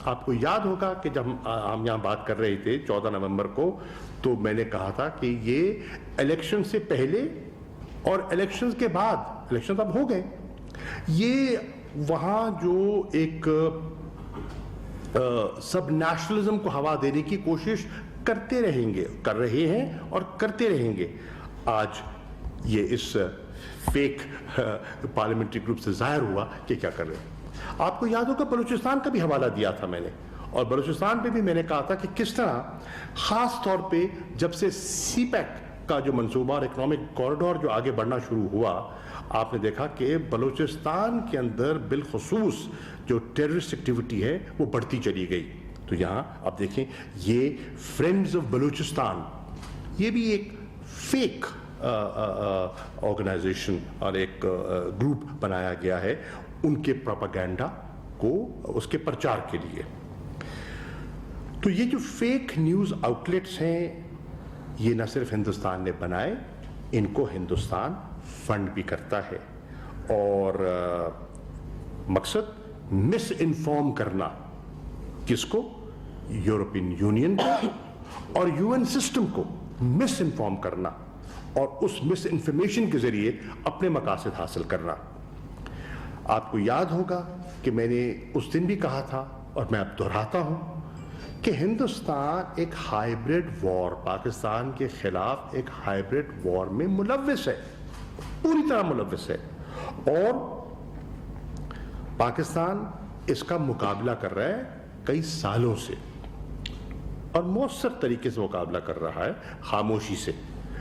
آپ کو یاد ہوگا کہ جب ہم یہاں بات کر رہے تھے 14 نومبر کو، تو میں نے کہا تھا کہ یہ الیکشن سے پہلے اور الیکشن کے بعد، الیکشن اب ہو گئے، یہ وہاں جو ایک سب نیشنلزم کو ہوا دینے کی کوشش کرتے رہیں گے، کر رہے ہیں اور کرتے رہیں گے. آج یہ اس فیک پارلیمنٹری گروپ سے ظاہر ہوا کہ کیا کر رہے ہیں. آپ کو یاد ہوگا بلوچستان کا بھی حوالہ دیا تھا میں نے، اور بلوچستان پہ بھی میں نے کہا تھا کہ کس طرح خاص طور پہ جب سے سی پیک کا جو منصوبہ اور اکنامک کوریڈور جو آگے بڑھنا شروع ہوا، آپ نے دیکھا کہ بلوچستان کے اندر بالخصوص جو ٹیررسٹ ایکٹیویٹی ہے وہ بڑھتی چلی گئی. تو یہاں آپ دیکھیں یہ فرینڈز آف بلوچستان، یہ بھی ایک فیک آرگنائزیشن اور ایک گروپ بنایا گیا ہے ان کے پروپیگنڈا کو، اس کے پرچار کے لیے. تو یہ جو فیک نیوز آؤٹلیٹس ہیں یہ نہ صرف ہندوستان نے بنائے، ان کو ہندوستان فنڈ بھی کرتا ہے، اور مقصد مس انفارم کرنا. کس کو؟ یورپین یونین کو اور یو این سسٹم کو مس انفارم کرنا، اور اس مس انفارمیشن کے ذریعے اپنے مقاصد حاصل کرنا. آپ کو یاد ہوگا کہ میں نے اس دن بھی کہا تھا اور میں اب دہراتا ہوں کہ ہندوستان ایک ہائیبرڈ وار، پاکستان کے خلاف ایک ہائیبرڈ وار میں ملوث ہے، پوری طرح ملوث ہے، اور پاکستان اس کا مقابلہ کر رہا ہے کئی سالوں سے، اور مؤثر طریقے سے مقابلہ کر رہا ہے، خاموشی سے.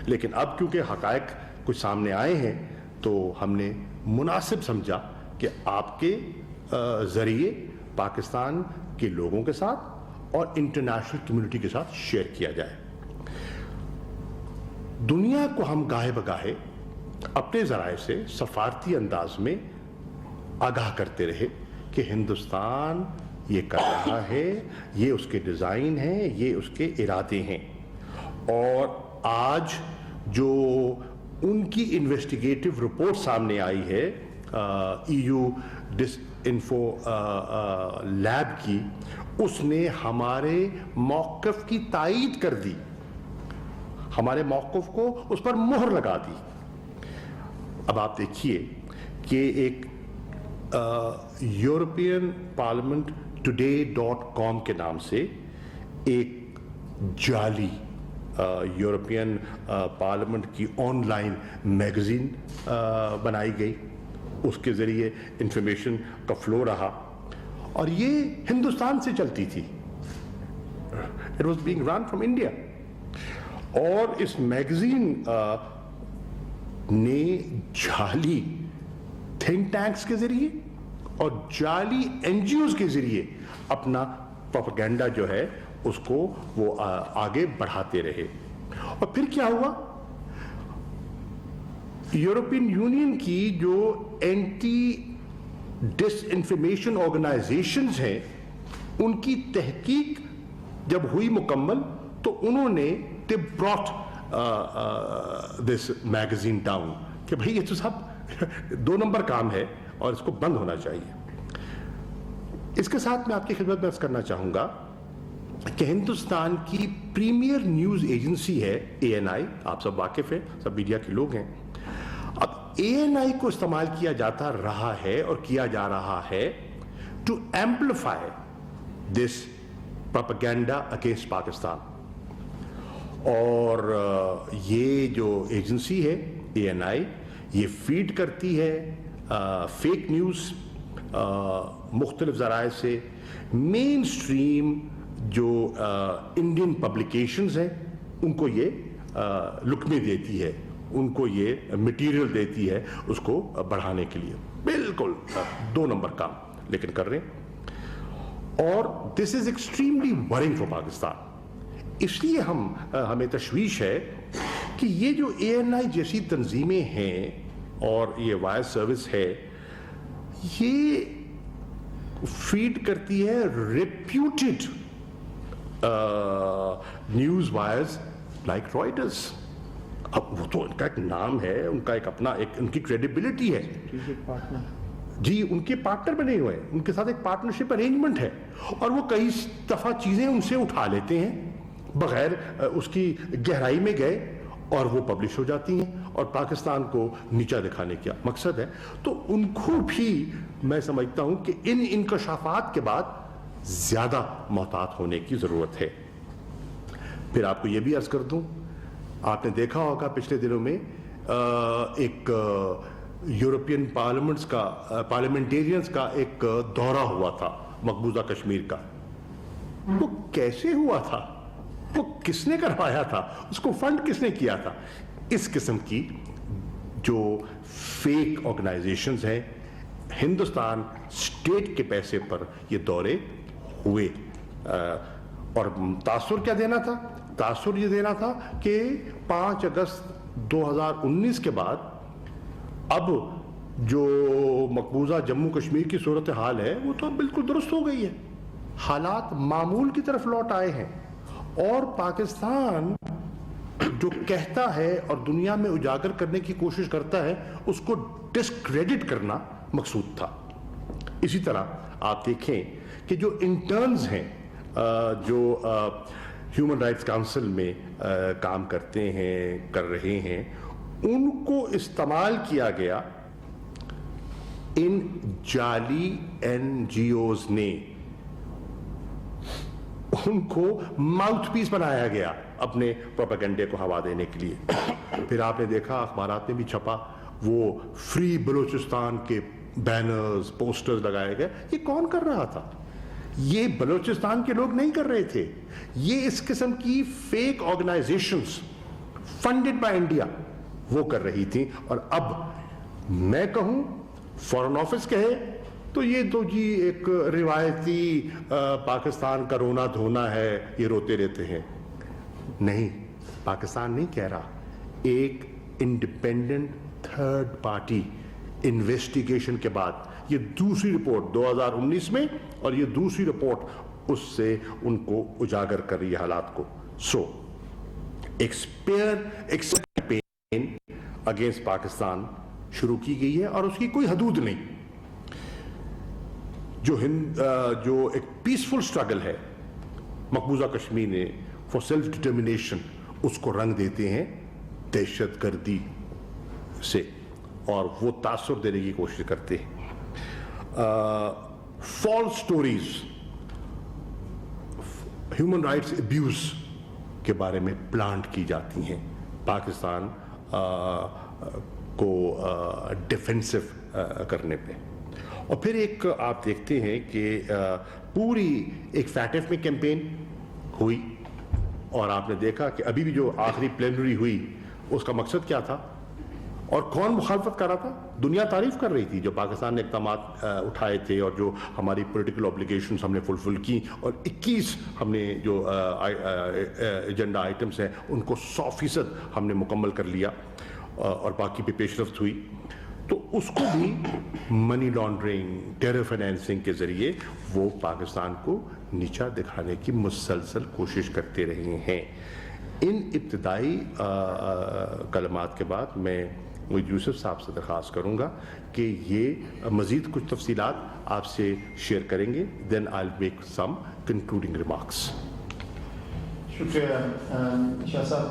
لیکن اب کیونکہ حقائق کچھ سامنے آئے ہیں تو ہم نے مناسب سمجھا کہ آپ کے ذریعے پاکستان کے لوگوں کے ساتھ اور انٹرنیشنل کمیونٹی کے ساتھ شیئر کیا جائے. دنیا کو ہم گاہے بگاہے اپنے ذرائع سے سفارتی انداز میں آگاہ کرتے رہے کہ ہندوستان یہ کر رہا ہے، یہ اس کے ڈیزائن ہیں، یہ اس کے ارادے ہیں. اور آج جو ان کی انویسٹیگیٹو رپورٹ سامنے آئی ہے ای یو ڈس انفو لیب کی، اس نے ہمارے موقف کی تائید کر دی، ہمارے موقف کو اس پر مہر لگا دی. اب آپ دیکھیے کہ ایک یورپین پارلیمنٹ today.com کے نام سے ایک جعلی یورپین پارلیمنٹ کی آن لائن میگزین بنائی گئی. اس کے ذریعے انفارمیشن کا فلو رہا، اور یہ ہندوستان سے چلتی تھی. It was being run from India. اور اس میگزین نے جعلی تھنک ٹینکس کے ذریعے اور جعلی این جی اوز کے ذریعے اپنا پروپیگنڈا جو ہے اس کو وہ آگے بڑھاتے رہے. اور پھر کیا ہوا؟ یورپین یونین کی جو اینٹی ڈس انفارمیشن آرگنائزیشنز ہیں ان کی تحقیق جب ہوئی مکمل تو انہوں نے they brought this magazine down کہ بھئی یہ تو سب 2 نمبر کام ہے اور اس کو بند ہونا چاہیے. اس کے ساتھ میں آپ کی خدمت میں عرض کرنا چاہوں گا کہ ہندوستان کی پریمیئر نیوز ایجنسی ہے اے این آئی. آپ سب واقف ہیں، سب میڈیا کے لوگ ہیں. اب اے این آئی کو استعمال کیا جاتا رہا ہے اور کیا جا رہا ہے to amplify this propaganda against Pakistan. اور یہ جو ایجنسی ہے اے این آئی، یہ فیڈ کرتی ہے فیک نیوز مختلف ذرائع سے. مین اسٹریم جو انڈین پبلیکیشنز ہیں ان کو یہ لقمے دیتی ہے، ان کو یہ مٹیریل دیتی ہے اس کو بڑھانے کے لیے. بالکل 2 نمبر کام لیکن کر رہے ہیں، اور this is extremely worrying for Pakistan. اس لیے ہمیں تشویش ہے کہ یہ جو اے این آئی جیسی تنظیمیں ہیں اور یہ وائر سروس ہے، یہ فیڈ کرتی ہے ریپیوٹڈ نیوز وائرز لائک رائٹرز. اب وہ تو ان کا ایک نام ہے، ان کا ایک اپنا ایک ان کی کریڈیبلٹی ہے. جی ان کے پارٹنر بنے ہوئے ہیں, ان کے ساتھ ایک پارٹنرشپ ارینجمنٹ ہے, اور وہ کئی دفعہ چیزیں ان سے اٹھا لیتے ہیں بغیر اس کی گہرائی میں گئے, اور وہ پبلش ہو جاتی ہیں اور پاکستان کو نیچا دکھانے کا مقصد ہے. تو ان کو بھی میں سمجھتا ہوں کہ ان انکشافات کے بعد زیادہ محتاط ہونے کی ضرورت ہے. پھر آپ کو یہ بھی عرض کر دوں, آپ نے دیکھا ہوگا پچھلے دنوں میں ایک یورپین پارلیمنٹیرینز کا ایک دورہ ہوا تھا مقبوضہ کشمیر کا. وہ کیسے ہوا تھا, وہ کس نے کروایا تھا, اس کو فنڈ کس نے کیا تھا؟ اس قسم کی جو فیک آرگنائزیشنز ہیں, ہندوستان اسٹیٹ کے پیسے پر یہ دورے ہوئے. اور تاثر کیا دینا تھا؟ تاثر یہ دینا تھا کہ 5 اگست 2019 کے بعد اب جو مقبوضہ جموں کشمیر کی صورتحال ہے وہ تو بالکل درست ہو گئی ہے, حالات معمول کی طرف لوٹ آئے ہیں, اور پاکستان جو کہتا ہے اور دنیا میں اجاگر کرنے کی کوشش کرتا ہے اس کو ڈسکریڈٹ کرنا مقصود تھا. اسی طرح آپ دیکھیں کہ جو انٹرنز ہیں جو ہیومن رائٹس کاؤنسل میں کام کرتے ہیں, کر رہے ہیں, ان کو استعمال کیا گیا ان جعلی این جی اوز نے, ان کو ماؤتھ پیس بنایا گیا اپنے پروپیگنڈے کو ہوا دینے کے لیے. پھر آپ نے دیکھا اخبارات میں بھی چھپا وہ فری بلوچستان کے بینرز پوسٹرز لگائے گئے. یہ کون کر رہا تھا؟ یہ بلوچستان کے لوگ نہیں کر رہے تھے, یہ اس قسم کی fake organisations funded by India وہ کر رہی تھی. اور اب میں کہوں, فارن آفس کہے تو یہ تو جی ایک روایتی پاکستان کا رونا دھونا ہے, یہ روتے رہتے ہیں. نہیں, پاکستان نہیں کہہ رہا, ایک انڈیپینڈنٹ تھرڈ پارٹی انویسٹیگیشن کے بعد یہ دوسری رپورٹ 2019 میں, اور یہ دوسری رپورٹ اس سے ان کو اجاگر کر رہی ہے حالات کو. سو کیمپین اگینسٹ پاکستان شروع کی گئی ہے, اور اس کی کوئی حدود نہیں. جو ایک پیسفل سٹرگل ہے مقبوضہ کشمیر نے فار سیلف ڈٹرمنیشن, اس کو رنگ دیتے ہیں دہشت گردی سے, اور وہ تاثر دینے کی کوشش کرتے ہیں. False stories, human rights abuse کے بارے میں پلانٹ کی جاتی ہیں پاکستان کو ڈیفینسو کرنے پہ. اور پھر ایک آپ دیکھتے ہیں کہ پوری ایک فیٹف میں کیمپین ہوئی, اور آپ نے دیکھا کہ ابھی بھی جو آخری پلینری ہوئی اس کا مقصد کیا تھا اور کون مخالفت کر رہا تھا؟ دنیا تعریف کر رہی تھی جو پاکستان نے اقدامات اٹھائے تھے اور جو ہماری پولیٹیکل اوبلیگیشنز ہم نے فلفل کی, اور 21 ہم نے جو ایجنڈا آئٹمس ہیں ان کو 100% ہم نے مکمل کر لیا, اور باقی پہ پیش رفت ہوئی. تو اس کو بھی منی لانڈرنگ, ٹیرر فائنینسنگ کے ذریعے وہ پاکستان کو نیچا دکھانے کی مسلسل کوشش کرتے رہے ہیں. ان ابتدائی کلمات کے بعد میں یوسف صاحب سے درخواست کروں گا کہ یہ مزید کچھ تفصیلات آپ سے شیئر کریں گے. Then I will make some concluding remarks. شکریہ شاہ صاحب.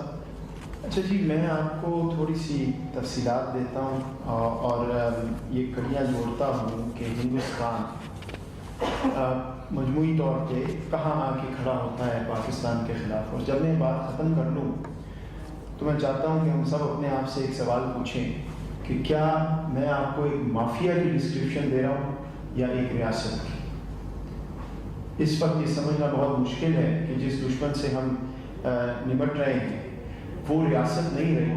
اچھا جی, میں آپ کو تھوڑی سی تفصیلات دیتا ہوں اور یہ کڑیاں جوڑتا ہوں کہ ہندوستان مجموعی طور پہ کہاں آ کے کھڑا ہوتا ہے پاکستان کے خلاف. اور جب میں بات ختم کر لوں تو میں چاہتا ہوں کہ ہم سب اپنے آپ سے ایک سوال پوچھیں کہ کیا میں آپ کو ایک مافیا کی ڈسکرپشن دے رہا ہوں یا ایک ریاست کی. اس وقت یہ سمجھنا بہت مشکل ہے کہ جس دشمن سے ہم نمٹ رہے ہیں وہ ریاست نہیں رہی,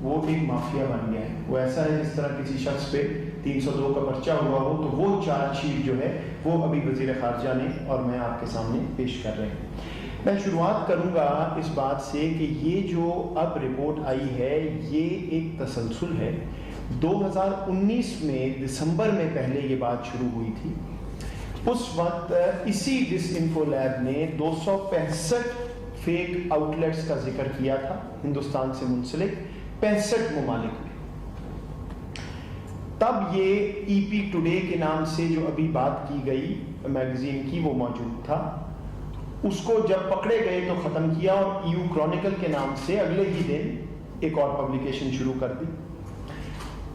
وہ ایک مافیا بن گیا ہے. وہ ایسا ہے جس طرح کسی شخص پہ 302 کا پرچہ ہوا ہو تو وہ چارج شیٹ جو ہے وہ ابھی وزیر خارجہ نے اور میں آپ کے سامنے پیش کر رہے ہیں. میں شروعات کروں گا اس بات سے کہ یہ جو اب رپورٹ آئی ہے یہ ایک تسلسل ہے. 2019 میں دسمبر میں پہلے یہ بات شروع ہوئی تھی. اس وقت اسی ڈس انفو لیب نے 265 فیک آؤٹ لیٹس کا ذکر کیا تھا ہندوستان سے منسلک 65 ممالک میں. تب یہ ای پی ٹوڈے کے نام سے جو ابھی بات کی گئی میگزین کی وہ موجود تھا. اس کو جب پکڑے گئے تو ختم کیا اور ایو کرونیکل کے نام سے اگلے ہی دن ایک اور پبلیکیشن شروع کر دی.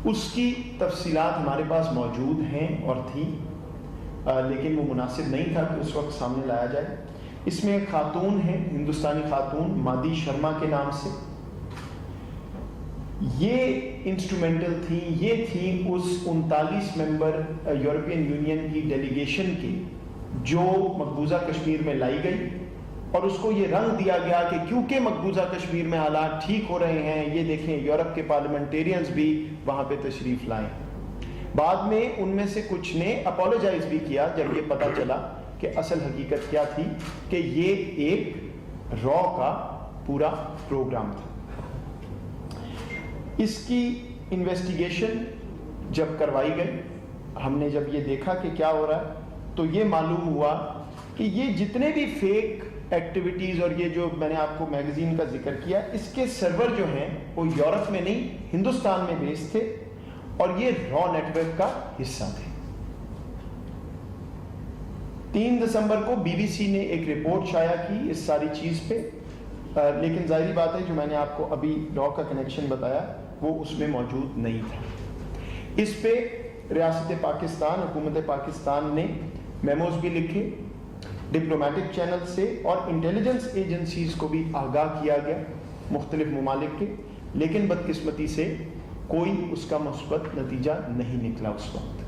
اس کی تفصیلات ہمارے پاس موجود ہیں اور تھیں، لیکن وہ مناسب نہیں تھا کہ اس وقت سامنے لایا جائے. اس میں ایک خاتون ہے، ہندوستانی خاتون مادی شرما کے نام سے. یہ انسٹرومنٹل تھیں، یہ تھیں اس 39 ممبر یورپین یونین کی ڈیلیگیشن کی جو مقبوضہ کشمیر میں لائی گئی، اور اس کو یہ رنگ دیا گیا کہ کیونکہ مقبوضہ کشمیر میں حالات ٹھیک ہو رہے ہیں، یہ دیکھیں یورپ کے پارلیمنٹیرینز بھی وہاں پہ تشریف لائیں. بعد میں ان میں سے کچھ نے اپولوجائز بھی کیا جب یہ پتہ چلا کہ اصل حقیقت کیا تھی، کہ یہ ایک را کا پورا پروگرام تھا. اس کی انویسٹیگیشن جب کروائی گئی، ہم نے جب یہ دیکھا کہ کیا ہو رہا ہے، تو یہ معلوم ہوا کہ یہ جتنے بھی فیک ایکٹیویٹیز اور یہ جو میں نے آپ کو میگزین کا ذکر کیا، اس کے سرور جو ہیں وہ یورپ میں نہیں ہندوستان میں بیس تھے، اور یہ را نیٹ ورک کا حصہ تھے. 3 دسمبر کو بی بی سی نے ایک رپورٹ شائع کی اس ساری چیز پہ، لیکن ظاہری بات ہے جو میں نے آپ کو ابھی را کا کنیکشن بتایا وہ اس میں موجود نہیں تھا. اس پہ ریاست پاکستان، حکومت پاکستان نے میموز بھی لکھے، ڈپلومیٹک چینل سے اور انٹیلیجنس ایجنسیز کو بھی آگاہ کیا گیا مختلف ممالک کے، لیکن بدقسمتی سے کوئی اس کا مثبت نتیجہ نہیں نکلا اس وقت.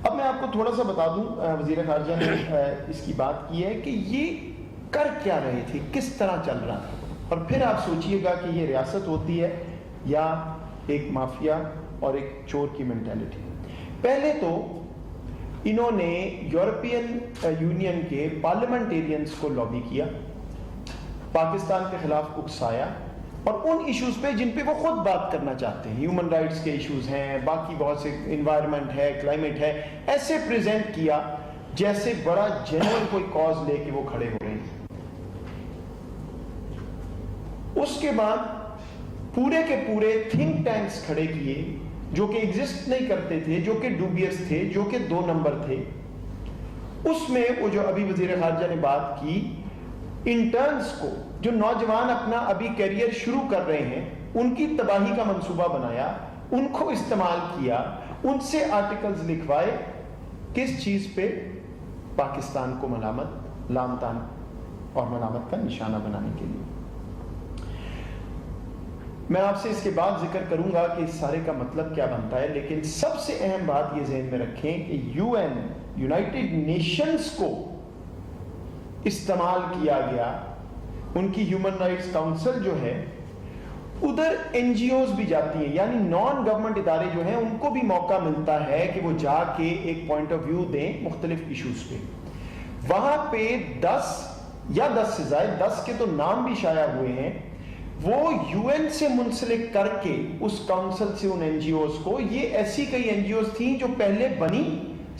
اب میں آپ کو تھوڑا سا بتا دوں، وزیر خارجہ نے اس کی بات کی ہے کہ یہ کر کیا رہے تھے، کس طرح چل رہا تھا، اور پھر آپ سوچئے گا کہ یہ ریاست ہوتی ہے یا ایک مافیا اور ایک چور کی مینٹیلٹی. پہلے تو انہوں نے یورپین یونین کے پارلیمنٹیرینز کو لابی کیا، پاکستان کے خلاف اکسایا، اور ان ایشوز پہ جن پہ وہ خود بات کرنا چاہتے ہیں، ہیومن رائٹس کے ایشوز ہیں، باقی بہت سے انوائرمنٹ ہے، کلائمیٹ ہے، ایسے پریزنٹ کیا جیسے بڑا جنرل کوئی کاز لے کے وہ کھڑے ہو رہے ہیں. اس کے بعد پورے کے پورے تھنک ٹینکس کھڑے کیے جو کہ ایگزسٹ نہیں کرتے تھے، جو کہ ڈوبیس تھے، جو کہ 2 نمبر تھے. اس میں وہ جو ابھی وزیر خارجہ نے بات کی، انٹرنز کو جو نوجوان اپنا ابھی کیریئر شروع کر رہے ہیں ان کی تباہی کا منصوبہ بنایا، ان کو استعمال کیا، ان سے آرٹیکلز لکھوائے، کس چیز پہ؟ پاکستان کو ملامت، لامتان اور ملامت کا نشانہ بنانے کے لیے. میں آپ سے اس کے بعد ذکر کروں گا کہ اس سارے کا مطلب کیا بنتا ہے، لیکن سب سے اہم بات یہ ذہن میں رکھیں کہ یونائٹڈ نیشنز کو استعمال کیا گیا. ان کی ہیومن رائٹس کاؤنسل جو ہے ادھر این جی اوز بھی جاتی ہیں، یعنی نان گورنمنٹ ادارے جو ہیں ان کو بھی موقع ملتا ہے کہ وہ جا کے ایک پوائنٹ آف ویو دیں مختلف ایشوز پہ. وہاں پہ 10 یا 10 سے زائد، 10 کے تو نام بھی شائع ہوئے ہیں، وہ یو این سے منسلک کر کے اس کاؤنسل سے ان این جی اوز کو، یہ ایسی کئی این جی اوز تھیں جو پہلے بنی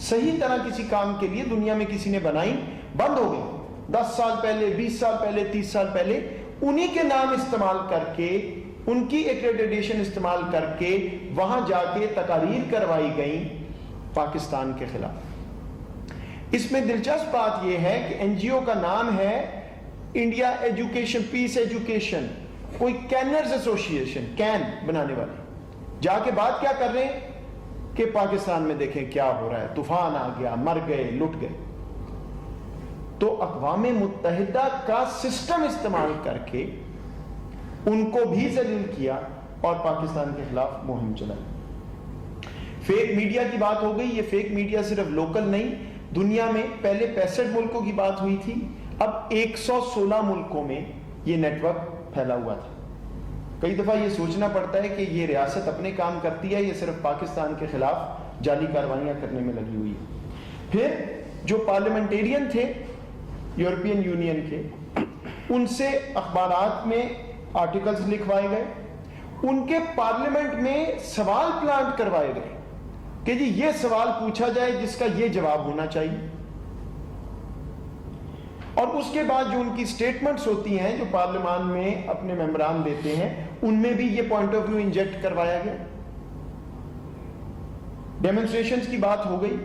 صحیح طرح کسی کام کے لیے دنیا میں کسی نے بنائی، بند ہو گئی 10 سال پہلے، 20 سال پہلے، 30 سال پہلے، انہی کے نام استعمال کر کے، ان کی ایکریڈیٹیشن استعمال کر کے وہاں جا کے تقاریر کروائی گئیں پاکستان کے خلاف. اس میں دلچسپ بات یہ ہے کہ این جی او کا نام ہے انڈیا ایجوکیشن پیس ایجوکیشن، کوئی کینرز ایسوسیشن، کین بنانے والے. جا کے بات کیا کر رہے ہیں کہ پاکستان میں دیکھیں کیا ہو رہا ہے، طوفان آ گیا، مر گئے، لٹ گئے. تو اقوام متحدہ کا سسٹم استعمال کر کے ان کو بھی ذلیل کیا اور پاکستان کے خلاف مہم چلائی. فیک میڈیا کی بات ہو گئی. یہ فیک میڈیا صرف لوکل نہیں، دنیا میں پہلے 65 ملکوں کی بات ہوئی تھی، اب 116 ملکوں میں یہ نیٹ ورک پھیلا ہوا تھا. کئی دفعہ یہ سوچنا پڑتا ہے کہ یہ ریاست اپنے کام کرتی ہے، یہ صرف پاکستان کے خلاف جعلی کاروائیاں کرنے میں لگی ہوئی ہے. پھر جو پارلیمنٹیرین تھے یورپین یونین کے، ان سے اخبارات میں آرٹیکلز لکھوائے گئے، ان کے پارلیمنٹ میں سوال پلانٹ کروائے گئے کہ جی یہ سوال پوچھا جائے جس کا یہ جواب ہونا چاہیے. اور اس کے بعد جو ان کی سٹیٹمنٹس ہوتی ہیں جو پارلیمان میں اپنے ممبران دیتے ہیں، ان میں بھی یہ پوائنٹ آف ویو انجیکٹ کروایا گیا. ڈیمونسٹریشنز کی بات ہو گئی.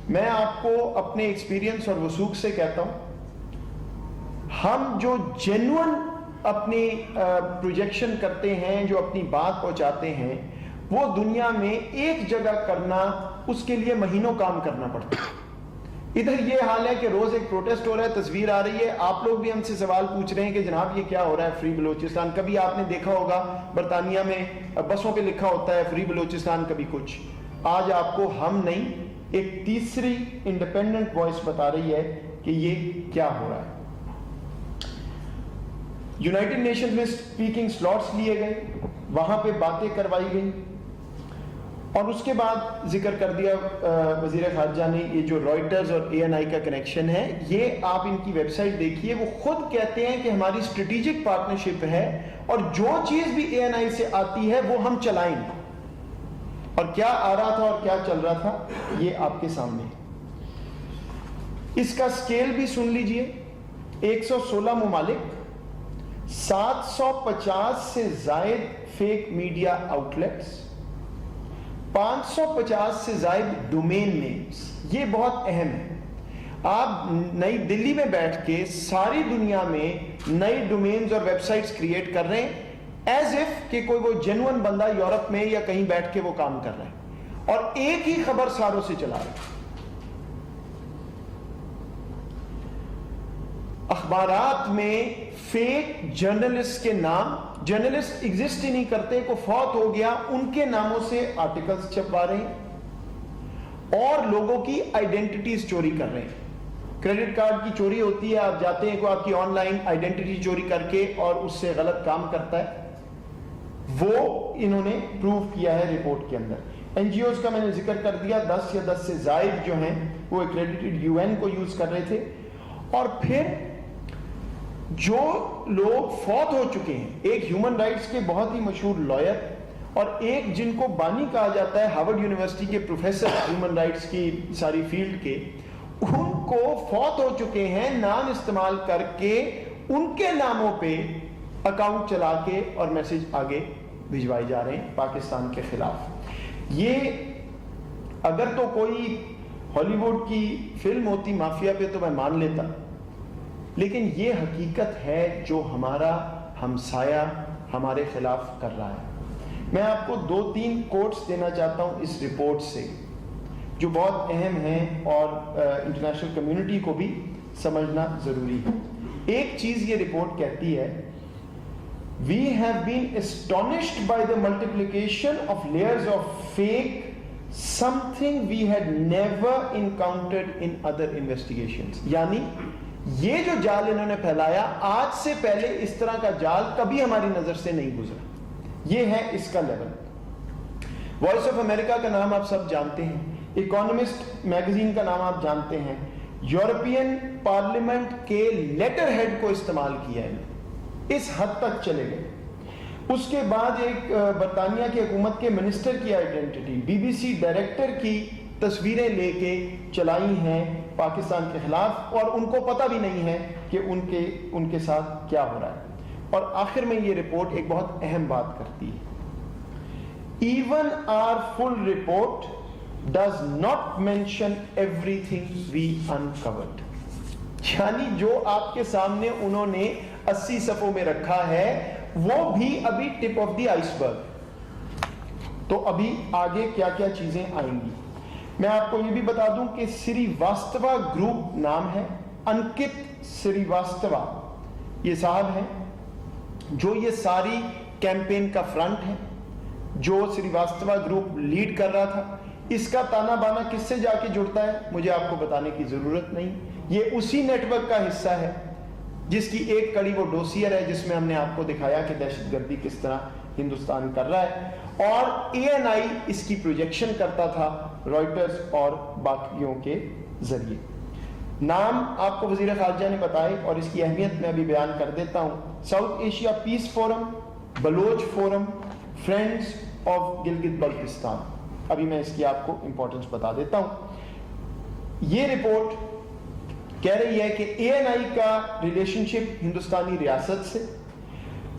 میں آپ کو اپنے ایکسپیرینس اور وثوق سے کہتا ہوں, ہم جو جینوئن اپنی پروجیکشن کرتے ہیں, جو اپنی بات پہنچاتے ہیں, وہ دنیا میں ایک جگہ کرنا, اس کے لیے مہینوں کام کرنا پڑتا ہے. ادھر یہ حال ہے کہ روز ایک پروٹیسٹ ہو رہا ہے, تصویر آ رہی ہے, آپ لوگ بھی ہم سے سوال پوچھ رہے ہیں کہ جناب یہ کیا ہو رہا ہے فری بلوچستان. کبھی آپ نے دیکھا ہوگا برطانیہ میں بسوں پہ لکھا ہوتا ہے فری بلوچستان, کبھی کچھ. آج آپ کو ہم نہیں, ایک تیسری انڈیپینڈنٹ وائس بتا رہی ہے کہ یہ کیا ہو رہا ہے. یونائٹڈ نیشنز میں اسپیکنگ سلاٹس لیے گئے, وہاں پہ باتیں کروائی گئی, اور اس کے بعد ذکر کر دیا وزیر خارجہ نے یہ جو رائٹرز اور ANI کا کنیکشن ہے, یہ آپ ان کی ویب سائٹ دیکھیے, وہ خود کہتے ہیں کہ ہماری اسٹریٹجک پارٹنرشپ ہے اور جو چیز بھی ANI سے آتی ہے وہ ہم چلائیں گے. اور کیا آ رہا تھا اور کیا چل رہا تھا یہ آپ کے سامنے. اس کا سکیل بھی سن لیجئے, 116 ممالک, 750 سے زائد فیک میڈیا آؤٹ لیٹس, 550 سے زائد ڈومین نیمز. یہ بہت اہم ہے. آپ نئی دلی میں بیٹھ کے ساری دنیا میں نئی ڈومینز اور ویب سائٹس کریٹ کر رہے ہیں, ایز اف کہ کوئی وہ جنون بندہ یورپ میں یا کہیں بیٹھ کے وہ کام کر رہا ہے, اور ایک ہی خبر ساروں سے چلا رہا ہے. اخبارات میں فیک جرنلسٹ کے نام, جرنلسٹ ایگزسٹ ہی نہیں کرتے, کو فوت ہو گیا, ان کے ناموں سے آرٹیکلز چھپوا رہے ہیں اور لوگوں کی آئیڈینٹیٹیز چوری کر رہے ہیں. کریڈٹ کارڈ کی چوری ہوتی ہے, آپ جاتے ہیں, کوئی آپ کی آن لائن آئیڈینٹیٹی چوری کر کے اور اس سے غلط کام کرتا ہے, وہ انہوں نے پروو کیا ہے رپورٹ کے اندر. NGOز کا میں نے ذکر کر دیا, 10 یا 10 سے زائد جو ہیں وہ ایکریڈیٹڈ UN کو یوز کر رہے تھے. اور پھر جو لوگ فوت ہو چکے ہیں, ایک ہیومن رائٹس کے بہت ہی مشہور لائر اور ایک جن کو بانی کہا جاتا ہے, ہارورڈ یونیورسٹی کے پروفیسر ہیومن رائٹس کی ساری فیلڈ کے, ان کو فوت ہو چکے ہیں, نام استعمال کر کے ان کے ناموں پہ اکاؤنٹ چلا کے اور میسج آگے بھجوائے جا رہے ہیں پاکستان کے خلاف. یہ اگر تو کوئی ہالی ووڈ کی فلم ہوتی مافیا پہ تو میں مان لیتا, لیکن یہ حقیقت ہے جو ہمارا ہمسایہ ہمارے خلاف کر رہا ہے. میں آپ کو 2-3 کوٹس دینا چاہتا ہوں اس رپورٹ سے جو بہت اہم ہیں اور انٹرنیشنل کمیونٹی کو بھی سمجھنا ضروری ہے. ایک چیز یہ رپورٹ کہتی ہے, We have been astonished by the multiplication of layers of fake, something we had never encountered in other investigations. یعنی یہ جو جال انہوں نے پھیلایا, آج سے پہلے اس طرح کا جال کبھی ہماری نظر سے نہیں گزرا. یہ ہے اس کا لیول. وائس آف امریکہ کا نام آپ سب جانتے ہیں, اکانومسٹ میگزین کا نام آپ جانتے ہیں, یورپین پارلیمنٹ کے لیٹر ہیڈ کو استعمال کیا ہے, اس حد تک چلے گئے. اس کے بعد ایک برطانیہ کی حکومت کے منسٹر کی آئیڈینٹی, BBC ڈائریکٹر کی تصویریں لے کے چلائی ہیں پاکستان کے خلاف, اور ان کو پتہ بھی نہیں ہے کہ ان کے ساتھ کیا ہو رہا ہے. اور آخر میں یہ رپورٹ ایک بہت اہم بات کرتی ہے, Even our full report does not mention everything we uncovered. یعنی جو آپ کے سامنے انہوں نے 80 صفحوں میں رکھا ہے وہ بھی ابھی ٹپ آف دی آئس برگ. تو ابھی آگے کیا کیا چیزیں آئیں گی. میں آپ کو یہ بھی بتا دوں کہ سری واستوا گروپ نام ہے, انکت سری واستوا یہ صاحب ہیں جو یہ ساری کیمپین کا فرنٹ ہے, جو سری واستوا گروپ لیڈ کر رہا تھا. اس کا تانا بانا کس سے جا کے جڑتا ہے مجھے آپ کو بتانے کی ضرورت نہیں, یہ اسی نیٹ ورک کا حصہ ہے جس کی ایک کڑی وہ ڈوسیئر ہے جس میں ہم نے آپ کو دکھایا کہ دہشت گردی کس طرح ہندوستان کر رہا ہے, اور ANI اس کی پروجیکشن کرتا تھا رائٹرز اور باقیوں کے ذریعے. نام آپ کو وزیر خارجہ نے بتائے اور اس کی اہمیت میں ابھی بیان کر دیتا ہوں. South Asia peace forum, Baloch forum, friends of Gilgit Baltistan. ابھی میں اس کی آپ کو امپورٹنس بتا دیتا ہوں. یہ رپورٹ کہہ رہی ہے کہ ANI کا ریلیشن شپ ہندوستانی ریاست سے,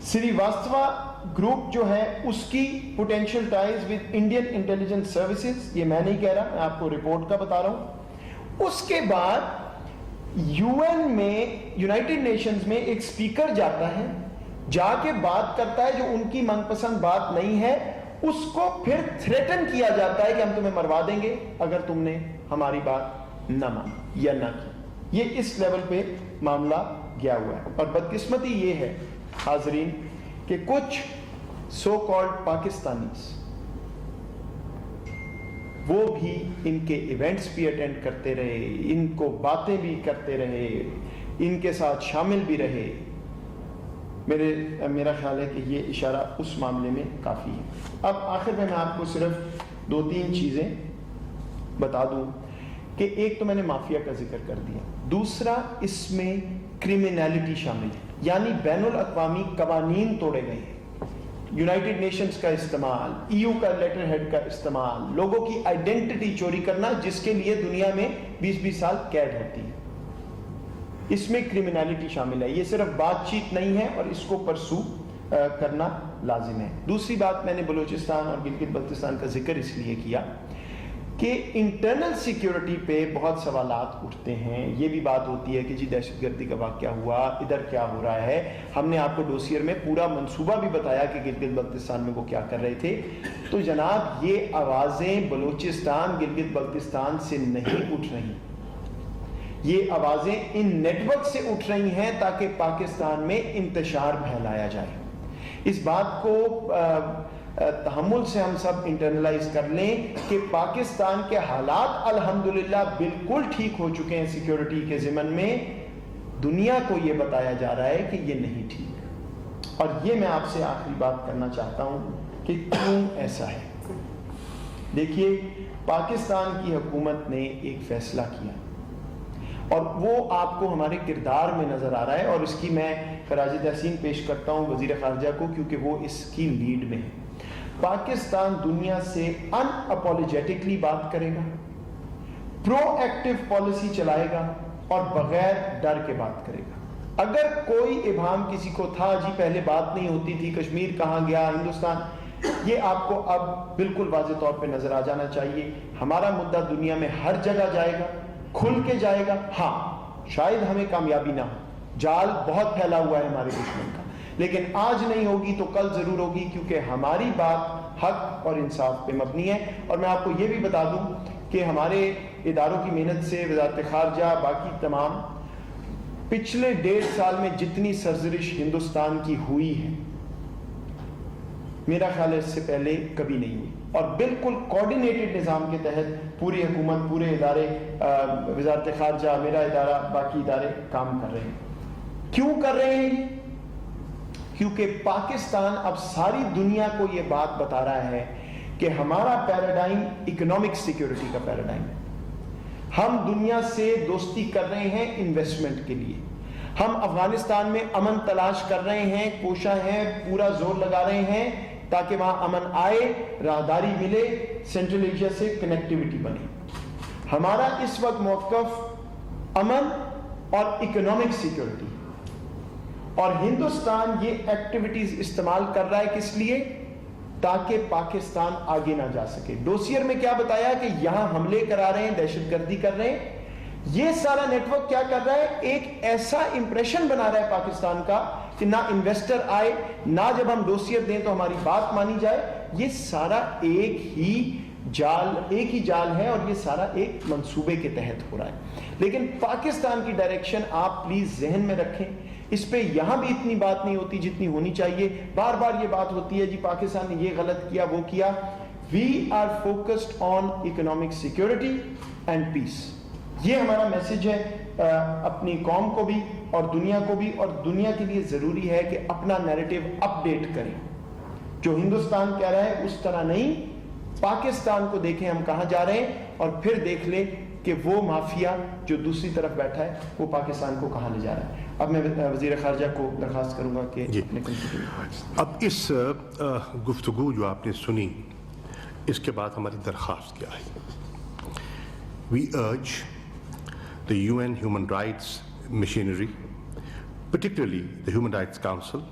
سری واستوا گروپ جو ہے اس کی potential ties with Indian intelligence services, یہ میں نہیں کہہ رہا، میں آپ کو رپورٹ کا بتا رہا ہوں. اس کے بعد یو این میں، یونائٹڈ نیشنز میں ایک اسپیکر جاتا ہے، جا کے بات کرتا ہے جو ان کی من پسند بات نہیں ہے، اس کو پھر تھریٹن کیا جاتا ہے کہ ہم تمہیں مروا دیں گے اگر تم نے ہماری بات نہ مانی یا نہ کی. یہ اس لیول پہ معاملہ گیا ہوا ہے. اور بدقسمتی یہ ہے حاضرین کہ کچھ سو کالڈ پاکستانیز وہ بھی ان کے ایونٹس بھی اٹینڈ کرتے رہے، ان کو باتیں بھی کرتے رہے، ان کے ساتھ شامل بھی رہے. میرا خیال ہے کہ یہ اشارہ اس معاملے میں کافی ہے. اب آخر میں آپ کو صرف 2-3 چیزیں بتا دوں کہ ایک تو میں نے مافیا کا ذکر کر دیا، دوسرا اس میں کرمینالٹی شامل ہے، یعنی بین الاقوامی قوانین توڑے گئے ہیں. یونائٹڈ نیشنز کا استعمال، EU کا لیٹر ہیڈ کا استعمال، لوگوں کی آئیڈینٹی چوری کرنا جس کے لیے دنیا میں 20-20 سال قید ہوتی ہے، اس میں کرمینالٹی شامل ہے. یہ صرف بات چیت نہیں ہے اور اس کو پرسو کرنا لازم ہے. دوسری بات میں نے بلوچستان اور گلگت بلتستان کا ذکر اس لیے کیا کہ انٹرنل سیکیورٹی پہ بہت سوالات اٹھتے ہیں. یہ بھی بات ہوتی ہے کہ جی دہشت گردی کا واقعہ ہوا، ادھر کیا ہو رہا ہے. ہم نے آپ کو ڈوسیئر میں پورا منصوبہ بھی بتایا کہ گلگت بلتستان میں وہ کیا کر رہے تھے. تو جناب یہ آوازیں بلوچستان گلگت بلتستان سے نہیں اٹھ رہی، یہ آوازیں ان نیٹ ورک سے اٹھ رہی ہیں تاکہ پاکستان میں انتشار پھیلایا جائے. اس بات کو تحمل سے ہم سب انٹرنلائز کر لیں کہ پاکستان کے حالات الحمدللہ بالکل ٹھیک ہو چکے ہیں سیکیورٹی کے ضمن میں. دنیا کو یہ بتایا جا رہا ہے کہ یہ نہیں ٹھیک. اور یہ میں آپ سے آخری بات کرنا چاہتا ہوں کہ کیوں ایسا ہے. دیکھیے پاکستان کی حکومت نے ایک فیصلہ کیا اور وہ آپ کو ہمارے کردار میں نظر آ رہا ہے، اور اس کی میں خراج تحسین پیش کرتا ہوں وزیر خارجہ کو کیونکہ وہ اس کی لیڈ میں ہے. پاکستان دنیا سے ان اپولوجیٹکلی بات کرے گا، پرو ایکٹیو پالیسی چلائے گا اور بغیر ڈر کے بات کرے گا. اگر کوئی ابہام کسی کو تھا جی پہلے بات نہیں ہوتی تھی، کشمیر کہاں گیا، ہندوستان، یہ آپ کو اب بالکل واضح طور پہ نظر آ جانا چاہیے. ہمارا مدعا دنیا میں ہر جگہ جائے گا، کھل کے جائے گا. ہاں شاید ہمیں کامیابی نہ ہو، جال بہت پھیلا ہوا ہے ہمارے دشمن کا، لیکن آج نہیں ہوگی تو کل ضرور ہوگی کیونکہ ہماری بات حق اور انصاف پہ مبنی ہے. اور میں آپ کو یہ بھی بتا دوں کہ ہمارے اداروں کی محنت سے وزارت خارجہ باقی تمام پچھلے 1.5 سال میں جتنی سرزرش ہندوستان کی ہوئی ہے میرا خیال ہے اس سے پہلے کبھی نہیں ہوئی، اور بالکل کوارڈینیٹڈ نظام کے تحت پوری حکومت، پورے ادارے، وزارت خارجہ، میرا ادارہ، باقی ادارے کام کر رہے ہیں. کیوں کر رہے ہیں؟ کیونکہ پاکستان اب ساری دنیا کو یہ بات بتا رہا ہے کہ ہمارا پیراڈائم اکنامک سیکیورٹی کا پیراڈائم ہے. ہم دنیا سے دوستی کر رہے ہیں انویسٹمنٹ کے لیے، ہم افغانستان میں امن تلاش کر رہے ہیں، کوشاں ہیں، پورا زور لگا رہے ہیں تاکہ وہاں امن آئے، راہداری ملے، سینٹرل ایشیا سے کنیکٹیوٹی بنے. ہمارا اس وقت موقف امن اور اکنامک سیکیورٹی، اور ہندوستان یہ ایکٹیویٹیز استعمال کر رہا ہے کس لیے؟ تاکہ پاکستان آگے نہ جا سکے. ڈوسیئر میں کیا بتایا کہ یہاں حملے کرا رہے ہیں، دہشت گردی کر رہے ہیں. یہ سارا نیٹ ورک کیا کر رہا ہے؟ ایک ایسا امپریشن بنا رہا ہے پاکستان کا کہ نہ انویسٹر آئے، نہ جب ہم ڈوسیئر دیں تو ہماری بات مانی جائے. یہ سارا ایک ہی جال ہے اور یہ سارا ایک منصوبے کے تحت ہو رہا ہے. لیکن پاکستان کی ڈائریکشن آپ پلیز ذہن میں رکھیں، اس پہ یہاں بھی اتنی بات نہیں ہوتی جتنی ہونی چاہیے. بار بار یہ بات ہوتی ہے جی پاکستان نے یہ غلط کیا، وہ کیا. We are focused on economic security and peace. یہ ہمارا میسج ہے اپنی قوم کو بھی اور دنیا کو بھی. اور دنیا کے لیے ضروری ہے کہ اپنا نیریٹو اپ ڈیٹ کریں. جو ہندوستان کہہ رہا ہے اس طرح نہیں، پاکستان کو دیکھیں ہم کہاں جا رہے ہیں، اور پھر دیکھ لیں کہ وہ مافیا جو دوسری طرف بیٹھا ہے وہ پاکستان کو کہاں لے جا رہا ہے. اب میں وزیر خارجہ کو درخواست کروں گا کہ اب اس گفتگو جو آپ نے سنی اس کے بعد ہماری درخواست کیا ہے؟ وی ارج the UN human rights machinery, particularly the Human Rights Council,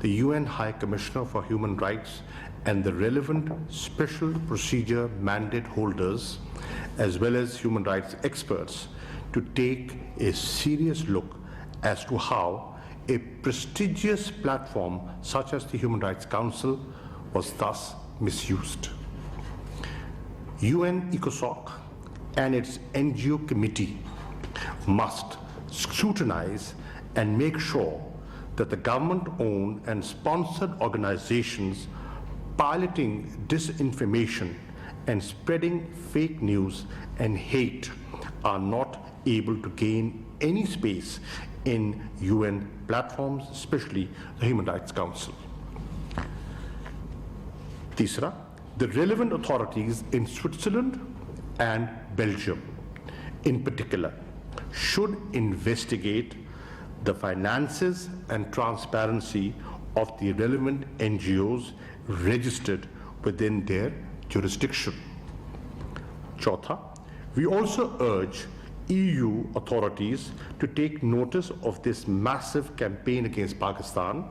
the UN High Commissioner for Human Rights and the relevant special procedure mandate holders, as well as human rights experts, to take a serious look as to how a prestigious platform such as the Human Rights Council was thus misused. UN ECOSOC and its NGO committee must scrutinize and make sure that the government-owned and sponsored organizations piloting disinformation and spreading fake news and hate are not able to gain any space in UN platforms, especially the Human Rights Council. Tisra, the relevant authorities in Switzerland and Belgium, in particular, should investigate the finances and transparency of the relevant NGOs registered within their jurisdiction. Chautha, we also urge EU authorities to take notice of this massive campaign against Pakistan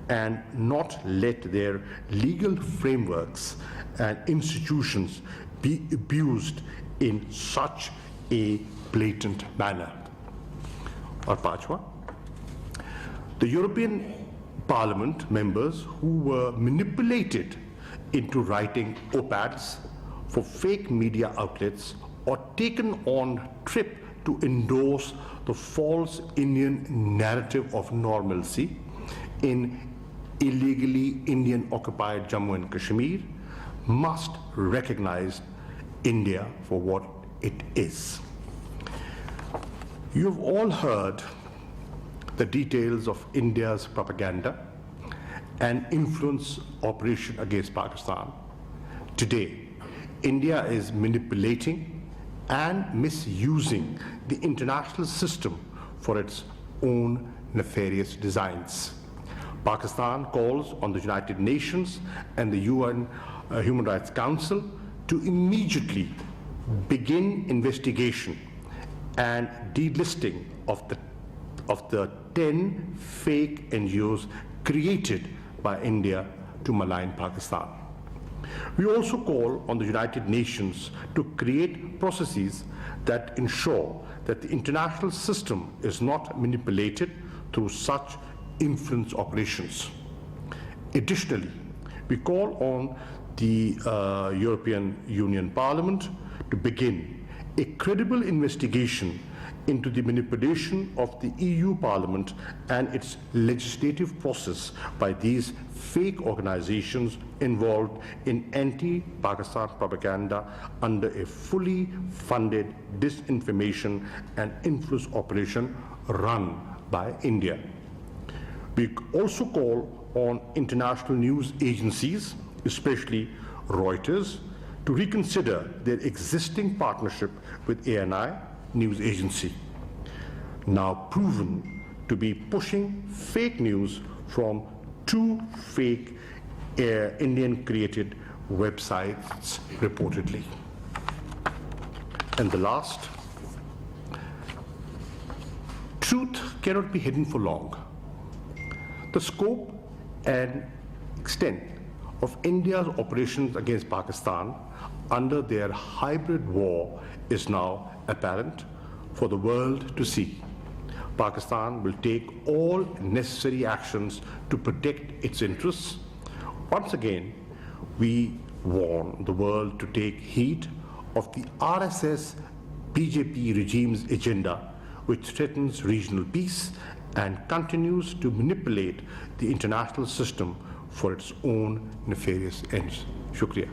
and not let their legal frameworks and institutions be abused in such a blatant manner. Or Pachwa, the European Parliament members who were manipulated into writing op-eds for fake media outlets or taken on trip to endorse the false Indian narrative of normalcy in illegally Indian-occupied Jammu and Kashmir must recognize India for what it is. You've all heard the details of India's propaganda and influence operation against Pakistan. Today, India is manipulating and misusing the international system for its own nefarious designs. Pakistan calls on the United Nations and the UN Human Rights Council to immediately begin investigation and delisting of the 10 fake NGOs created by India to malign Pakistan. We also call on the United Nations to create processes that ensure that the international system is not manipulated through such influence operations. Additionally, we call on the European Union Parliament to begin a credible investigation into the manipulation of the EU Parliament and its legislative process by these fake organizations involved in anti-Pakistan propaganda under a fully funded disinformation and influence operation run by India. We also call on international news agencies, especially Reuters, to reconsider their existing partnership with ANI News Agency, now proven to be pushing fake news from 2 fake Indian-created websites reportedly. And the last, truth cannot be hidden for long. The scope and extent of India's operations against Pakistan under their hybrid war is now apparent for the world to see. Pakistan will take all necessary actions to protect its interests. Once again, we warn the world to take heed of the RSS BJP regime's agenda, which threatens regional peace and continues to manipulate the international system for its own nefarious ends. Shukriya.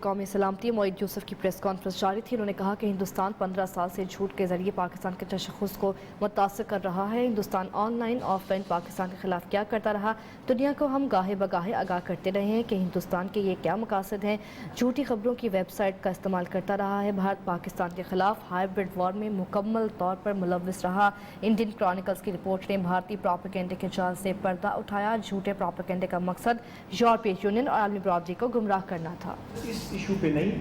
قومی سلامتی معید یوسف کی press conference جاری تھی. انہوں نے کہا کہ ہندوستان 15 سال سے جھوٹ کے ذریعے پاکستان کے تشخص کو متاثر کر رہا ہے. Hindustan on line of line Pakistan کے خلاف کیا کرتا رہا. دنیا کو ہم گاہے بگاہے آگاہ کرتے رہے ہیں کہ ہندوستان کے یہ کیا مقاصد ہیں. جھوٹی خبروں کی ویب سائٹ کا استعمال کرتا رہا ہے. بھارت پاکستان کے خلاف ہائبرڈ وار میں مکمل طور پر ملوث رہا. انڈین کرونیکلز کی رپورٹ نے بھارتی پروپیگنڈے کے جال سے پردہ اٹھایا. جھوٹے پروپیگنڈے کا مقصد یورپی یونین اور عالمی برادری کو گمراہ کرنا تھا. اس ایشو پہ نہیں،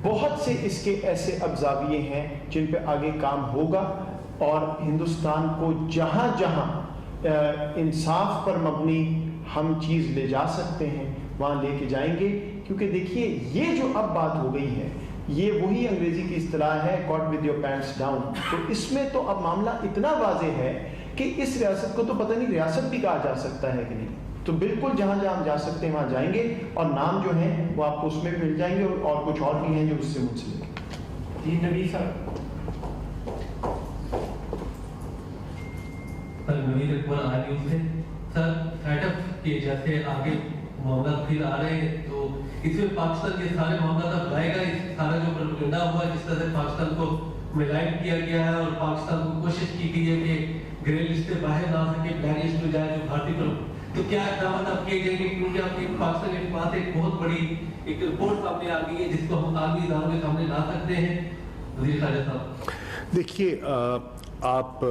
بہت سے اس کے ایسے ابزاویے ہیں جن پہ آگے کام ہوگا. اور ہندوستان کو جہاں جہاں انصاف پر مبنی ہم چیز لے جا سکتے ہیں وہاں لے کے جائیں گے. کیونکہ دیکھیے یہ جو اب بات ہو گئی ہے یہ وہی انگریزی کی اصطلاح ہے کاٹ ود یور پینٹس ڈاؤن. تو اس میں تو اب معاملہ اتنا واضح ہے کہ اس ریاست کو تو پتہ نہیں ریاست بھی کہا جا سکتا ہے کہ نہیں. تو بالکل جہاں جہاں ہم جا سکتے ہیں وہاں جائیں گے اور نام جو ہیں وہ آپ کو اس میں بھی مل جائیں گے اور کچھ اور بھی ہیں جو اس سے منسلک. جی نبی صاحب. نوید اکبر آئی سے سر سیٹ اپ کے جیسے آگے معاملہ پھر آ رہے ہیں تو اس میں پاکستان کے سارے معاملات اب لائے گا. اس سارا جو پروپیگنڈا ہوا جس طرح سے پاکستان کو ملائٹ کیا گیا ہے اور پاکستان کو کوشش کی گئی ہے کہ گرے لسٹ سے باہر نہ آ سکے بلیک لسٹ ہو جائے جو بھارتی پر. تو کیا اقدامات اب کیے جائیں گے کیونکہ آپ کی پاکستان کے بات ایک بہت بڑی ایک رپورٹ سامنے آ گئی ہے جس کو ہم عالمی اداروں کے سامنے لا سکتے ہیں. وزیر خارجہ صاحب دیکھیے آپ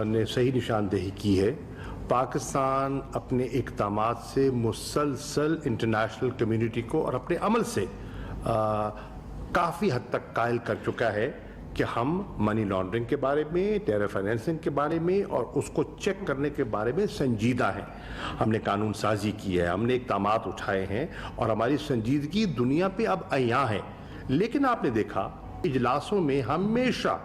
نے صحیح نشاندہی کی ہے. پاکستان اپنے اقدامات سے مسلسل انٹرنیشنل کمیونٹی کو اور اپنے عمل سے کافی حد تک قائل کر چکا ہے کہ ہم منی لانڈرنگ کے بارے میں ٹیرر فائنینسنگ کے بارے میں اور اس کو چیک کرنے کے بارے میں سنجیدہ ہیں. ہم نے قانون سازی کی ہے, ہم نے اقدامات اٹھائے ہیں اور ہماری سنجیدگی دنیا پہ اب عیاں ہے. لیکن آپ نے دیکھا اجلاسوں میں ہمیشہ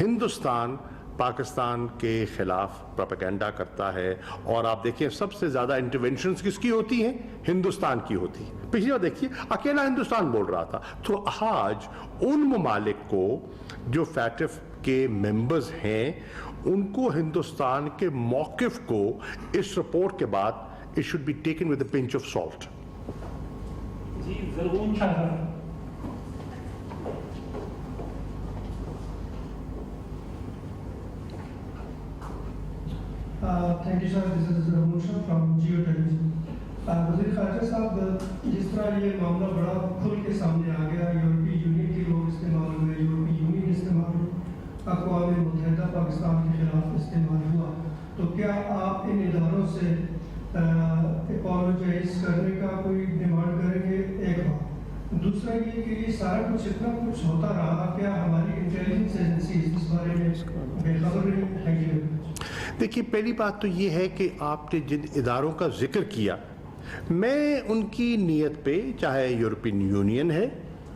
ہندوستان پاکستان کے خلاف پروپیگنڈا کرتا ہے اور آپ دیکھیں سب سے زیادہ انٹرونشنز کس کی ہوتی ہیں؟ ہندوستان کی ہوتی. پچھلی بار دیکھیے اکیلا ہندوستان بول رہا تھا. تو آج ان ممالک کو جو فیٹف کے ممبرز ہیں ان کو ہندوستان کے موقف کو اس رپورٹ کے بعد it should be taken with a pinch of salt. جی ضرور صاحب. Thank you, sir. This is Ramusha from Geo Television. وزیر خارجہ صاحب, جس طرح یہ معاملہ بڑا کھل کے سامنے آ گیا, یورپی یونین کے لوگ استعمال ہوئے, یورپی یونین استعمال ہوئے, اقوام متحدہ پاکستان کے خلاف استعمال ہوا, تو کیا آپ ان اداروں سے اپالوجائز کرنے کا کوئی ڈیمانڈ کریں گے؟ ایک بات. دوسرا یہ کہ یہ سارا کچھ اتنا کچھ ہوتا رہا, کیا ہماری انٹیلیجنس ایجنسیز اس بارے میں بے خبر نہیں؟ Thank you. دیکھیے پہلی بات تو یہ ہے کہ آپ نے جن اداروں کا ذکر کیا, میں ان کی نیت پہ, چاہے یورپین یونین ہے,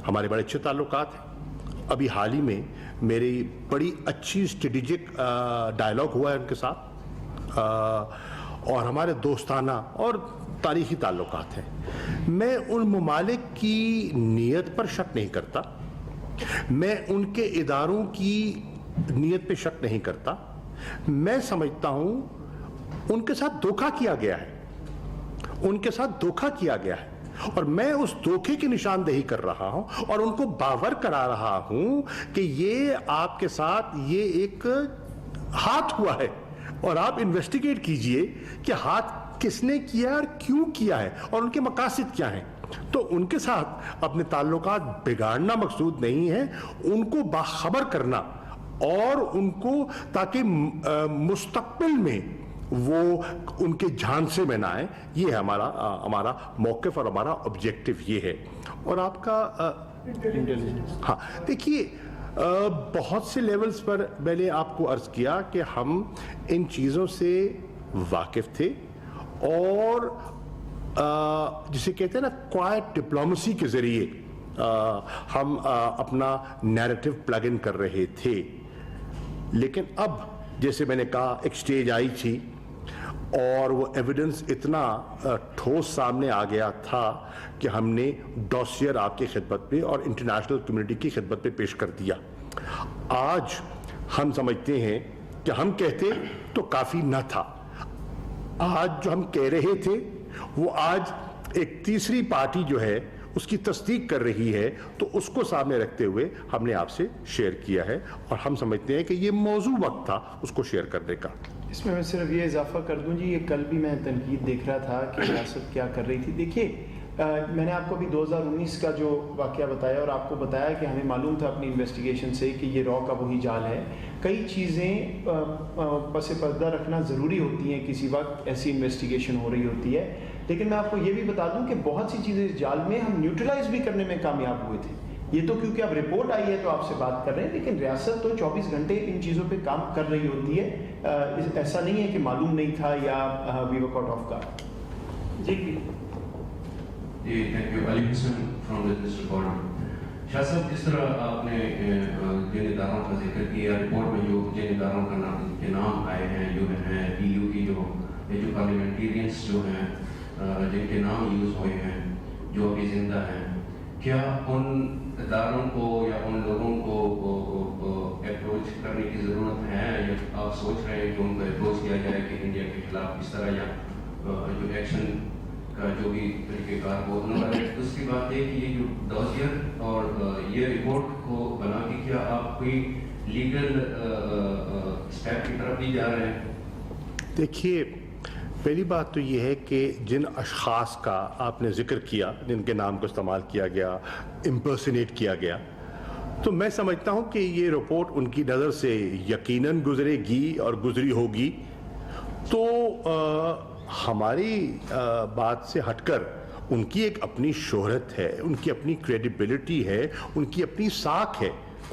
ہمارے بڑے اچھے تعلقات ہیں. ابھی حال ہی میں میری بڑی اچھی اسٹریٹجک ڈائلاگ ہوا ہے ان کے ساتھ اور ہمارے دوستانہ اور تاریخی تعلقات ہیں. میں ان ممالک کی نیت پر شک نہیں کرتا, میں ان کے اداروں کی نیت پہ شک نہیں کرتا. میں سمجھتا ہوں ان کے ساتھ دھوکہ کیا گیا ہے, ان کے ساتھ دھوکہ کیا گیا ہے اور میں اس دھوکے کی نشاندہی کر رہا ہوں اور ان کو باور کرا رہا ہوں کہ یہ آپ کے ساتھ یہ ایک ہاتھ ہوا ہے اور آپ انویسٹیگیٹ کیجئے کہ ہاتھ کس نے کیا اور کیوں کیا ہے اور ان کے مقاصد کیا ہیں. تو ان کے ساتھ اپنے تعلقات بگاڑنا مقصود نہیں ہے, ان کو باخبر کرنا اور ان کو تاکہ مستقبل میں وہ ان کے جھانسے میں نہ آئے, یہ ہے ہمارا موقف اور ہمارا آبجیکٹو یہ ہے. اور آپ کا ہاں دیکھیے بہت سے لیولز پر میں نے آپ کو عرض کیا کہ ہم ان چیزوں سے واقف تھے اور جسے کہتے ہیں نا کوائٹ ڈپلومیسی کے ذریعے ہم اپنا نیریٹو پلگ ان کر رہے تھے. لیکن اب جیسے میں نے کہا ایک سٹیج آئی تھی اور وہ ایویڈنس اتنا ٹھوس سامنے آ گیا تھا کہ ہم نے ڈوسیئر آپ کی خدمت میں اور انٹرنیشنل کمیونٹی کی خدمت میں پیش کر دیا. آج ہم سمجھتے ہیں کہ ہم کہتے تو کافی نہ تھا. آج جو ہم کہہ رہے تھے وہ آج ایک تیسری پارٹی جو ہے اس کی تصدیق کر رہی ہے, تو اس کو سامنے رکھتے ہوئے ہم نے آپ سے شیئر کیا ہے اور ہم سمجھتے ہیں کہ یہ موضوع وقت تھا اس کو شیئر کرنے کا. اس میں صرف یہ اضافہ کر دوں جی, یہ کل بھی میں تنقید دیکھ رہا تھا کہ ریاست کیا کر رہی تھی. دیکھیے میں نے آپ کو بھی 2019 کا جو واقعہ بتایا اور آپ کو بتایا کہ ہمیں معلوم تھا اپنی انویسٹیگیشن سے کہ یہ را کا وہی جال ہے. کئی چیزیں پس پردہ رکھنا ضروری ہوتی ہیں, کسی وقت ایسی انویسٹیگیشن ہو رہی ہوتی ہے. لیکن میں آپ کو یہ بھی بتا دوں کہ بہت سی چیزیں اس جال میں ہم نیوٹرلائز بھی کرنے میں کامیاب ہوئے تھے. یہ تو کیونکہ اب رپورٹ آئی ہے تو آپ سے بات کر رہے ہیں، لیکن ریاست تو 24 گھنٹے ان چیزوں پہ کام کر رہی ہوتی ہے. ایسا نہیں ہے کہ معلوم نہیں تھا یا we were caught off guard. جی thank you. Ali Hassan from business reporter. Shah صاحب، جس طرح آپ نے جن اداروں کا ذکر کیا رپورٹ میں، جو جن اداروں کے نام آئے ہیں جو ہیں EU کی جو پارلیمنٹیرینس جو ہیں جن کے نام یوز ہوئے ہیں جو ابھی زندہ ہیں، کیا ان اداروں کو یا ان لوگوں کو اپروچ کرنے کی ضرورت ہے، یا آپ سوچ رہے ہیں کہ ان کو اپروچ کیا جائے کہ انڈیا کے خلاف اس طرح یا جو ایکشن کا جو بھی طریقہ کار ہو؟ اس کی بات ہے کہ یہ جو ڈوزیر اور یہ رپورٹ کو بنا کے کیا آپ کوئی لیگل اسٹیپ کی طرف بھی جا رہے ہیں؟ دیکھیے، پہلی بات تو یہ ہے کہ جن اشخاص کا آپ نے ذکر کیا، جن کے نام کو استعمال کیا گیا، امپرسنیٹ کیا گیا، تو میں سمجھتا ہوں کہ یہ رپورٹ ان کی نظر سے یقیناً گزرے گی اور گزری ہوگی. تو ہماری بات سے ہٹ کر ان کی ایک اپنی شہرت ہے، ان کی اپنی کریڈیبلٹی ہے، ان کی اپنی ساکھ ہے،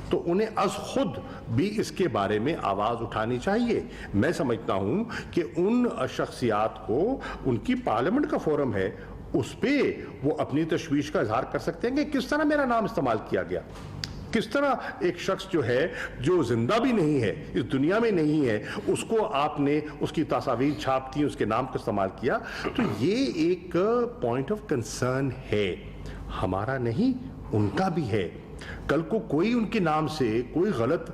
تو انہیں از خود بھی اس کے بارے میں آواز اٹھانی چاہیے. میں سمجھتا ہوں کہ ان شخصیات کو، ان کی پارلیمنٹ کا فورم ہے، اس پہ وہ اپنی تشویش کا اظہار کر سکتے ہیں کہ کس طرح میرا نام استعمال کیا گیا، کس طرح ایک شخص جو ہے، جو زندہ بھی نہیں ہے، اس دنیا میں نہیں ہے، اس کو آپ نے اس کی تصاویر چھاپ دی، اس کے نام کو استعمال کیا. تو یہ ایک پوائنٹ آف کنسرن ہے، ہمارا نہیں، ان کا بھی ہے. کل کو کوئی ان کے نام سے کوئی غلط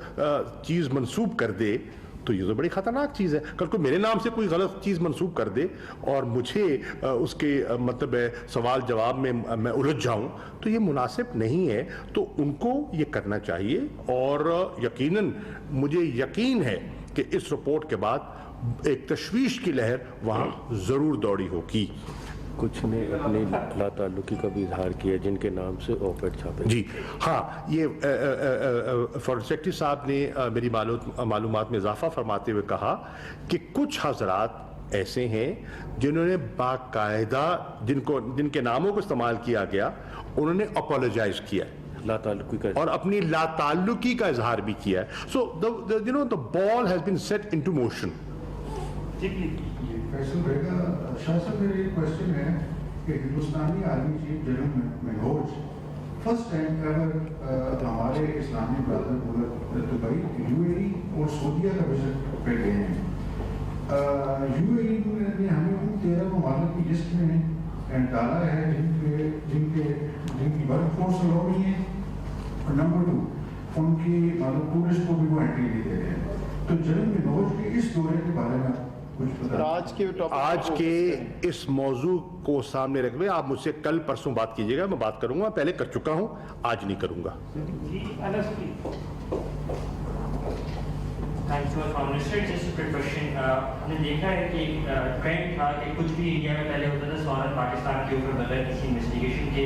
چیز منسوب کر دے تو یہ تو بڑی خطرناک چیز ہے. کل کو میرے نام سے کوئی غلط چیز منسوب کر دے اور مجھے اس کے مطلب سوال جواب میں میں الجھ جاؤں تو یہ مناسب نہیں ہے. تو ان کو یہ کرنا چاہیے، اور یقیناً مجھے یقین ہے کہ اس رپورٹ کے بعد ایک تشویش کی لہر وہاں ضرور دوڑی ہوگی. کچھ نے اپنی لا تعلقی کا بھی اظہار کیا جن کے نام سے اوپیڈ چھاپے. جی ہاں، یہ فارن سیکرٹری صاحب نے میری معلومات میں اضافہ فرماتے ہوئے کہا کہ کچھ حضرات ایسے ہیں جنہوں نے باقاعدہ جن کے ناموں کو استعمال کیا گیا، انہوں نے اپولوجائز کیا لا تعلقی کا اور اپنی لا تعلقی کا اظہار بھی کیا ہے. سو the ball has been set into motion. Faisal بیگا. شاہ صاحب، میرا ایک کوشچن ہے کہ ہندوستانی army chief general Manoj first time ever ہمارے اسلامی برادر ملک دبئی، UAE اور سعودیہ کا وزٹ پہ گئے ہیں. UAE نے ہمیں ان 13 ممالک کی لسٹ میں ڈالا ہے جن کی ورک فورس لو نہیں ہے، اور نمبر 2 ان کی ٹورسٹ کو بھی وہ انٹری نہیں دے رہے ہیں. تو جنرل منہوج کے اس دورے کے بارے میں آج کے اس موضوع کو سامنے رکھتے آپ مجھ سے کل پرسوں بات کیجیے گا، میں بات کروں گا. پہلے کر چکا ہوں، آج نہیں کروں گا. ہم نے دیکھا ہے کہ ٹرینڈ تھا کہ کچھ بھی انڈیا میں پہلے ہوتا تھا سوال پاکستان کے اوپر بغیر کسی انویسٹیگیشن کے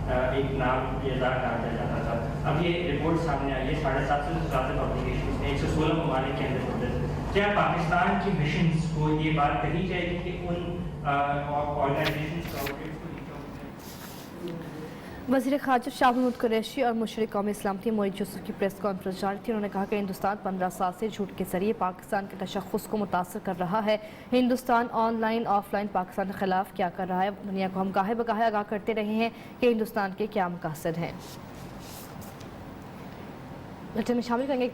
ایک نام یہ اظہار کہا جاتا تھا. اب یہ رپورٹ سامنے آئی ہے 750 سے زیادہ پبلیکیشن 116 ممالک کے اندر ہوتے تھے. کیا پاکستان کی مشنز کو یہ بات کہی جائے گی کہ ان آرگنائزیشنز کا وزیر خارجہ شاہ محمود قریشی اور مشیر قومی سلامتی معید یوسف کی پریس کانفرنس جاری تھی. انہوں نے کہا کہ ہندوستان 15 سال سے جھوٹ کے ذریعے پاکستان کے تشخص کو متاثر کر رہا ہے. Hindustan on line of line Pakistan کے خلاف کیا کر رہا ہے. دنیا کو ہم گاہے بگاہے آگاہ کرتے رہے ہیں کہ ہندوستان کے کیا مقاصد ہیں. بلٹن میں شامل کریں گے